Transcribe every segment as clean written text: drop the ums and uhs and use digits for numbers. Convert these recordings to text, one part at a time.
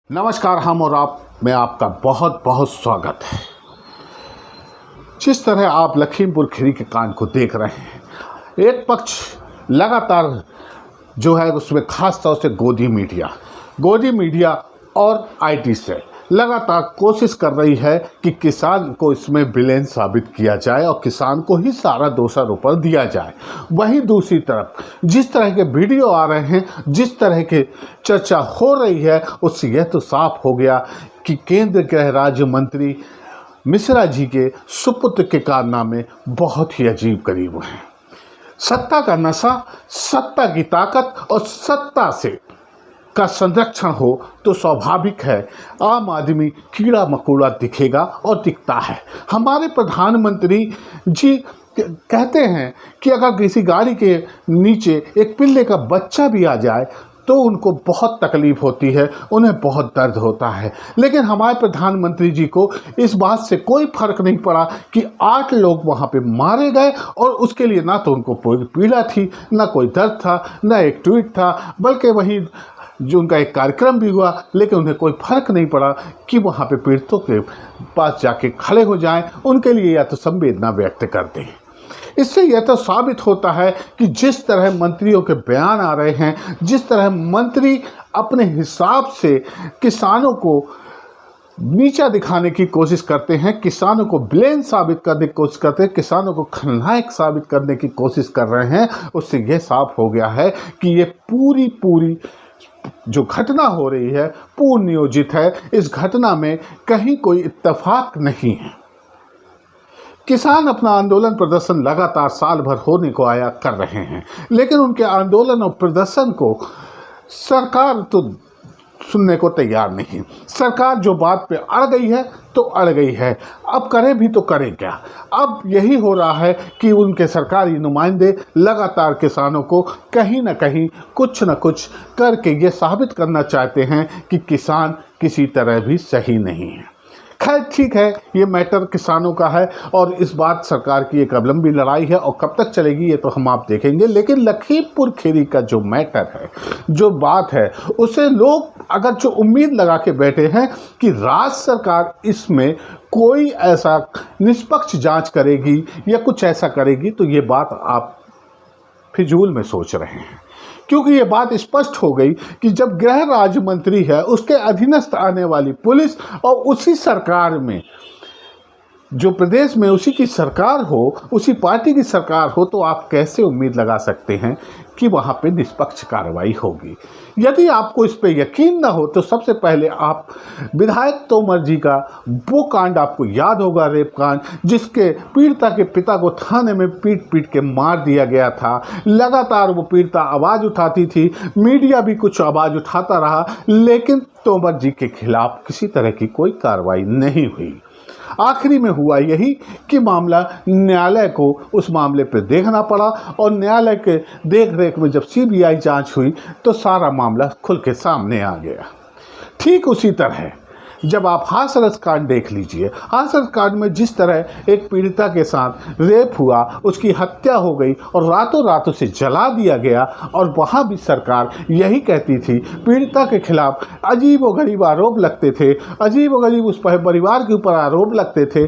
नमस्कार, हम और आप में आपका बहुत बहुत स्वागत है। जिस तरह आप लखीमपुर खीरी के कांड को देख रहे हैं, एक पक्ष लगातार जो है उसमें खास तौर से गोदी मीडिया और आईटी सेल लगातार कोशिश कर रही है कि किसान को इसमें विलेन साबित किया जाए और किसान को ही सारा दोषारोपण दिया जाए। वहीं दूसरी तरफ जिस तरह के वीडियो आ रहे हैं, जिस तरह की चर्चा हो रही है, उससे यह तो साफ हो गया कि केंद्र गृह राज्य मंत्री मिश्रा जी के सुपुत्र के कारनामे बहुत ही अजीब गरीब हैं। सत्ता का नशा, सत्ता की ताकत और सत्ता से का संरक्षण हो तो स्वाभाविक है आम आदमी कीड़ा मकोड़ा दिखेगा और दिखता है। हमारे प्रधानमंत्री जी कहते हैं कि अगर किसी गाड़ी के नीचे एक पिल्ले का बच्चा भी आ जाए तो उनको बहुत तकलीफ होती है, उन्हें बहुत दर्द होता है। लेकिन हमारे प्रधानमंत्री जी को इस बात से कोई फर्क नहीं पड़ा कि 8 लोग वहाँ पे मारे गए और उसके लिए ना तो उनको कोई पीड़ा थी, ना कोई दर्द था, ना एक ट्वीट था, बल्कि वहीं जो उनका एक कार्यक्रम भी हुआ, लेकिन उन्हें कोई फर्क नहीं पड़ा कि वहाँ पे पीड़ितों के पास जाके खड़े हो जाएं, उनके लिए या तो संवेदना व्यक्त कर दें। इससे यह तो साबित होता है कि जिस तरह मंत्रियों के बयान आ रहे हैं, जिस तरह मंत्री अपने हिसाब से किसानों को नीचा दिखाने की कोशिश करते हैं, किसानों को विलेन साबित करने की कोशिश करते हैं, किसानों को खलनायक साबित करने की कोशिश कर रहे हैं, उससे यह साफ हो गया है कि ये पूरी जो घटना हो रही है पूर्ण नियोजित है। इस घटना में कहीं कोई इत्तेफाक नहीं है। किसान अपना आंदोलन प्रदर्शन लगातार साल भर होने को आया कर रहे हैं, लेकिन उनके आंदोलन और प्रदर्शन को सरकार तो सुनने को तैयार नहीं। सरकार जो बात पे अड़ गई है तो अड़ गई है, अब करे भी तो करे क्या। अब यही हो रहा है कि उनके सरकारी नुमाइंदे लगातार किसानों को कहीं ना कहीं कुछ न कुछ करके ये साबित करना चाहते हैं कि किसान किसी तरह भी सही नहीं है। खैर ठीक है, ये मैटर किसानों का है और इस बात सरकार की एक लंबी लड़ाई है और कब तक चलेगी ये तो हम आप देखेंगे। लेकिन लखीमपुर खीरी का जो मैटर है, जो बात है, उसे लोग अगर जो उम्मीद लगा के बैठे हैं कि राज्य सरकार इसमें कोई ऐसा निष्पक्ष जांच करेगी या कुछ ऐसा करेगी, तो ये बात आप फिजूल में सोच रहे हैं। क्योंकि ये बात स्पष्ट हो गई कि जब गृह राज्य मंत्री है, उसके अधीनस्थ आने वाली पुलिस और उसी सरकार में जो प्रदेश में उसी की सरकार हो, उसी पार्टी की सरकार हो, तो आप कैसे उम्मीद लगा सकते हैं कि वहाँ पे निष्पक्ष कार्रवाई होगी। यदि आपको इस पे यकीन ना हो तो सबसे पहले आप विधायक तोमर जी का वो कांड आपको याद होगा, रेप कांड, जिसके पीड़िता के पिता को थाने में पीट के मार दिया गया था। लगातार वो पीड़िता आवाज़ उठाती थी, मीडिया भी कुछ आवाज़ उठाता रहा, लेकिन तोमर जी के खिलाफ किसी तरह की कोई कार्रवाई नहीं हुई। आखिरी में हुआ यही कि मामला न्यायालय को उस मामले पर देखना पड़ा और न्यायालय के देख रेख में जब सीबीआई जांच हुई तो सारा मामला खुल के सामने आ गया। ठीक उसी तरह जब आप हाथरस कांड देख लीजिए, हाथरस कांड में जिस तरह एक पीड़िता के साथ रेप हुआ, उसकी हत्या हो गई और रातों रात उसे जला दिया गया, और वहाँ भी सरकार यही कहती थी, पीड़िता के खिलाफ अजीबोगरीब आरोप लगते थे, अजीबोगरीब उस परिवार के ऊपर आरोप लगते थे।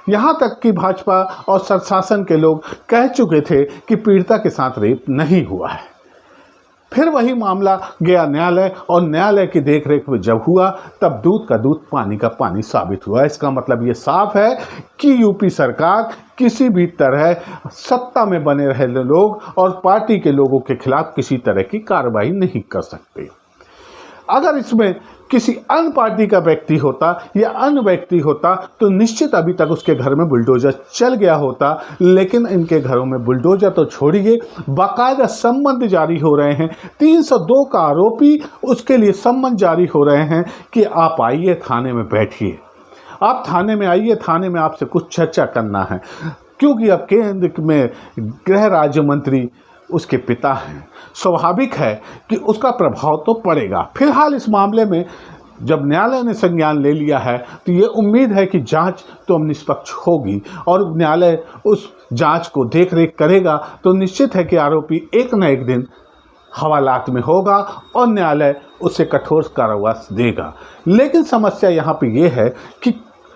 यहाँ तक कि भाजपा और शासन के लोग कह चुके थे कि पीड़िता के साथ रेप नहीं हुआ है। फिर वही मामला गया न्यायालय और न्यायालय की देखरेख में जब हुआ तब दूध का दूध पानी का पानी साबित हुआ। इसका मतलब ये साफ है कि यूपी सरकार किसी भी तरह सत्ता में बने रहे लोग और पार्टी के लोगों के खिलाफ किसी तरह की कार्रवाई नहीं कर सकते। अगर इसमें किसी अन्य पार्टी का व्यक्ति होता या अन्य व्यक्ति होता तो निश्चित अभी तक उसके घर में बुलडोजर चल गया होता, लेकिन इनके घरों में बुलडोजर तो छोड़िए, बाकायदा सम्मन जारी हो रहे हैं। 302 का आरोपी, उसके लिए सम्मन जारी हो रहे हैं कि आप आइए थाने में बैठिए, आप थाने में आइए, थाने में आपसे कुछ चर्चा करना है। क्योंकि अब केंद्र में गृह राज्य मंत्री उसके पिता हैं, स्वाभाविक है कि उसका प्रभाव तो पड़ेगा। फिलहाल इस मामले में जब न्यायालय ने संज्ञान ले लिया है तो ये उम्मीद है कि जांच तो निष्पक्ष होगी और न्यायालय उस जांच को देख रेख करेगा, तो निश्चित है कि आरोपी एक न एक दिन हवालात में होगा और न्यायालय उसे कठोर कारावास देगा। लेकिन समस्या यहाँ पे ये है कि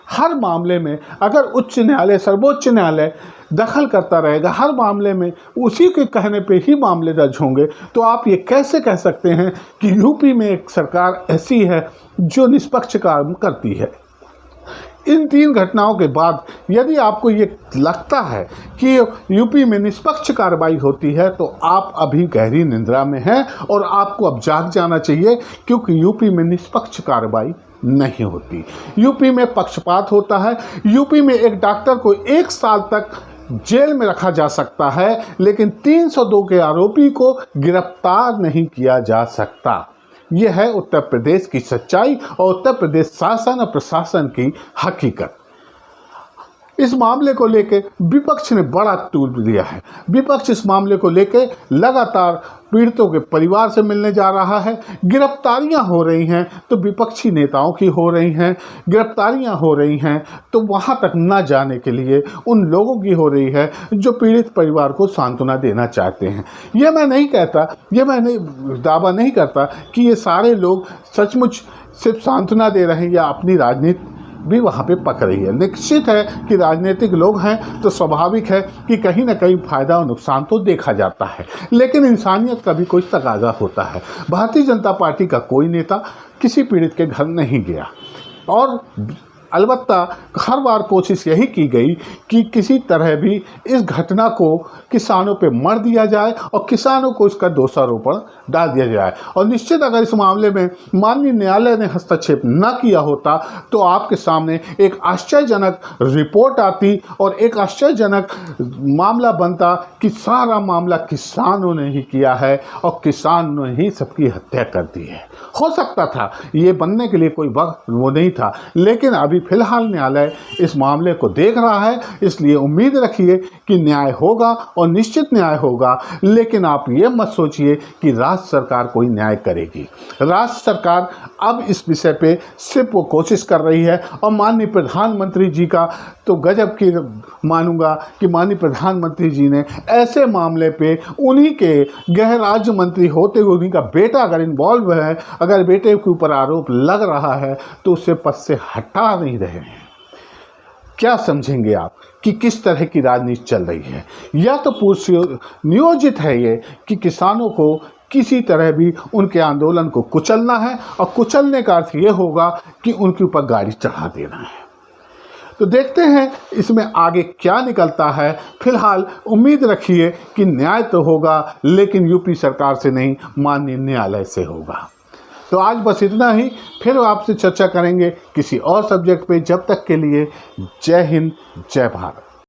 हर मामले में अगर उच्च न्यायालय, सर्वोच्च न्यायालय दखल करता रहेगा, हर मामले में उसी के कहने पे ही मामले दर्ज होंगे, तो आप ये कैसे कह सकते हैं कि यूपी में एक सरकार ऐसी है जो निष्पक्ष काम करती है। इन 3 घटनाओं के बाद यदि आपको ये लगता है कि यूपी में निष्पक्ष कार्रवाई होती है तो आप अभी गहरी निद्रा में हैं और आपको अब जाग जाना चाहिए, क्योंकि यूपी में निष्पक्ष कार्रवाई नहीं होती। यूपी में पक्षपात होता है। यूपी में एक डॉक्टर को 1 साल तक जेल में रखा जा सकता है, लेकिन 302 के आरोपी को गिरफ्तार नहीं किया जा सकता। यह है उत्तर प्रदेश की सच्चाई और उत्तर प्रदेश शासन और प्रशासन की हकीकत। इस मामले को लेकर विपक्ष ने बड़ा तूल दिया है। विपक्ष इस मामले को लेकर लगातार पीड़ितों के परिवार से मिलने जा रहा है। गिरफ्तारियां हो रही हैं तो विपक्षी नेताओं की हो रही हैं, गिरफ्तारियां हो रही हैं तो वहां तक न जाने के लिए उन लोगों की हो रही है जो पीड़ित परिवार को सांत्वना देना चाहते हैं। ये मैं नहीं कहता, ये मैंने दावा नहीं करता कि ये सारे लोग सचमुच सिर्फ सांत्वना दे रहे हैं या अपनी राजनीति भी वहाँ पे पक रही है। निश्चित है कि राजनीतिक लोग हैं तो स्वाभाविक है कि कहीं ना कहीं फायदा और नुकसान तो देखा जाता है, लेकिन इंसानियत का भी कोई तकाजा होता है। भारतीय जनता पार्टी का कोई नेता किसी पीड़ित के घर नहीं गया और अलबत्ता हर बार कोशिश यही की गई कि किसी तरह भी इस घटना को किसानों पे मर दिया जाए और किसानों को इसका दोषारोपण डाल दिया जाए। और निश्चित अगर इस मामले में माननीय न्यायालय ने हस्तक्षेप न किया होता तो आपके सामने एक आश्चर्यजनक रिपोर्ट आती और एक आश्चर्यजनक मामला बनता कि सारा मामला किसानों ने ही किया है और किसानों ने ही सबकी हत्या कर दी है। हो सकता था, ये बनने के लिए कोई वक्त वो नहीं था, लेकिन अभी फिलहाल न्यायालय इस मामले को देख रहा है, इसलिए उम्मीद रखिए कि न्याय होगा और निश्चित न्याय होगा। लेकिन आप ये मत सोचिए कि राज्य सरकार कोई न्याय करेगी। राज्य सरकार अब इस विषय पे सिर्फ वो कोशिश कर रही है और माननीय प्रधानमंत्री जी का तो गजब की मानूंगा कि माननीय प्रधानमंत्री जी ने ऐसे मामले पे उन्हीं के गृह राज्य मंत्री होते हुए उन्हीं का बेटा अगर इन्वॉल्व है, अगर बेटे के ऊपर आरोप लग रहा है तो उसे पद से हटा नहीं रहे हैं। क्या समझेंगे आप कि किस तरह की राजनीति चल रही है? या तो पूर्ण नियोजित है ये कि किसानों को किसी तरह भी उनके आंदोलन को कुचलना है और कुचलने का अर्थ ये होगा कि उनके ऊपर गाड़ी चढ़ा देना है। तो देखते हैं इसमें आगे क्या निकलता है। फिलहाल उम्मीद रखिए कि न्याय तो होगा, लेकिन यूपी सरकार से नहीं, माननीय न्यायालय से होगा। तो आज बस इतना ही, फिर आपसे चर्चा करेंगे किसी और सब्जेक्ट पे। जब तक के लिए जय हिंद, जय भारत।